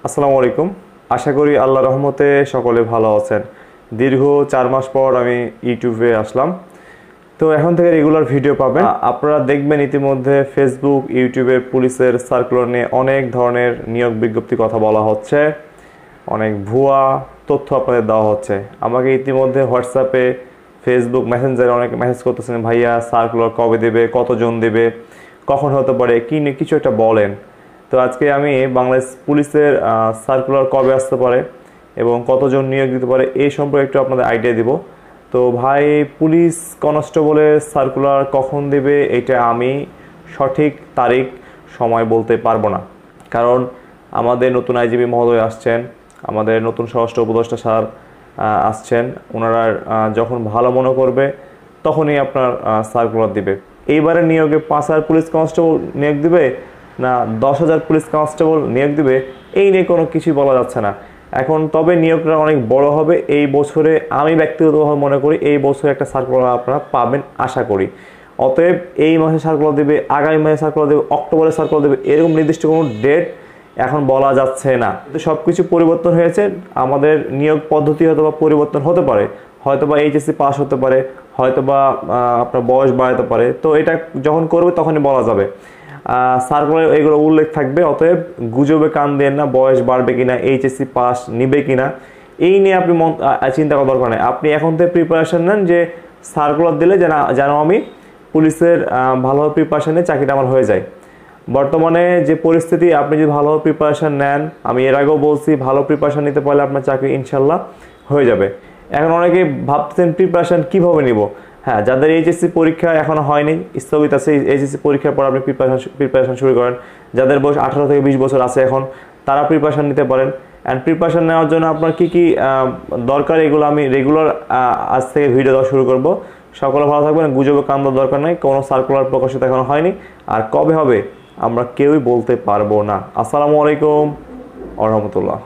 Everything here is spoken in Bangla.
আসসালামু আলাইকুম। আশা করি আল্লাহর রহমতে সকলে ভালো আছেন। দীর্ঘ 4 মাস পর আমি ইউটিউবে আসলাম। তো এখন থেকে রেগুলার ভিডিও পাবেন। আপনারা দেখবেন ইতিমধ্যে ফেসবুক, ইউটিউবে পুলিশের সার্কুলার নিয়ে অনেক ধরনের নিয়োগ বিজ্ঞপ্তি কথা বলা হচ্ছে, অনেক ভুয়া তথ্য আপনাদের দেওয়া হচ্ছে। আমাকে ইতিমধ্যে হোয়াটসঅ্যাপে, ফেসবুক মেসেঞ্জারে অনেক মেসেজ করতেছেন, ভাইয়া সার্কুলার কবে দেবে, কতজন দেবে, কখন হতে পারে, কিছু একটা বলেন। তো আজকে আমি বাংলাদেশ পুলিশের সার্কুলার কবে আসতে পারে এবং কতজন নিয়োগ দিতে পারে এই সম্পর্কে একটু আপনাদের আইডিয়া দিব। তো ভাই, পুলিশ কনস্টেবলের সার্কুলার কখন দেবে এটা আমি সঠিক তারিখ সময় বলতে পারবো না, কারণ আমাদের নতুন আইজিপি মহোদয় আসছেন, আমাদের নতুন স্বরাষ্ট্র উপদেষ্টা স্যার আসছেন। ওনারা যখন ভালো মনে করবে তখনই আপনার সার্কুলার দিবে। এইবারের নিয়োগে 5,000 পুলিশ কনস্টেবল নিয়োগ দিবে না 10,000 পুলিশ কনস্টেবল নিয়োগ দিবে এই নিয়ে কোনো কিছুই বলা যাচ্ছে না এখন। তবে নিয়োগটা অনেক বড় হবে এই বছরে, আমি ব্যক্তিগতভাবে মনে করি এই বছরে একটা সার্কুলার আপনারা পাবেন আশা করি। অতএব এই মাসে সার্কুলার দেবে, আগামী মাসে সার্কুলার দেবে, অক্টোবরে সার্কুলার দেবে, এরকম নির্দিষ্ট কোনো ডেট এখন বলা যাচ্ছে না। কিন্তু সব কিছু পরিবর্তন হয়েছে, আমাদের নিয়োগ পদ্ধতি হয়তো বা পরিবর্তন হতে পারে, হয়তো বা এইচএসসি পাস হতে পারে, হয়তো বা আপনার বয়স বাড়াতে পারে। তো এটা যখন করবে তখনই বলা যাবে, সার্কুলারে এগুলো উল্লেখ থাকবে। অতএব গুজবে কান দেন না, বয়স বাড়বে কিনা, এইচএসসি পাস নিবে কিনা এই নিয়ে আপনি চিন্তা করার দরকার নেই। আপনি এখন থেকে প্রিপারেশন নেন যে সার্কুলার দিলে যেন আমি পুলিশের ভালোভাবে প্রিপারেশন নিয়ে চাকরিটা আমার হয়ে যায়। বর্তমানে যে পরিস্থিতি, আপনি যদি ভালোভাবে প্রিপারেশন নেন, আমি এর আগেও বলছি, ভালো প্রিপারেশন নিতে পারলে আপনার চাকরি ইনশাল্লাহ হয়ে যাবে। এখন অনেকে ভাবতেছেন প্রিপারেশন কীভাবে নিব। হ্যাঁ, যাদের এইচএসসি পরীক্ষা এখনও হয়নি, স্থগিত আছে, এইচএসসি পরীক্ষার পর আপনি প্রিপারেশন শুরু করেন। যাদের বয়স 18 থেকে 20 বছর আছে এখন, তারা প্রিপারেশন নিতে পারেন। অ্যান্ড প্রিপারেশন নেওয়ার জন্য আপনার কী কী দরকার এগুলো আমি রেগুলার আজ থেকে ভিডিও দেওয়া শুরু করব। সকলে ভালো থাকবেন, গুজবে কান দেওয়ার দরকার নেই, কোনো সার্কুলার প্রকাশিত এখনও হয়নি, আর কবে হবে আমরা কেউই বলতে পারবো না। আসসালামু আলাইকুম ওয়া রাহমাতুল্লাহ।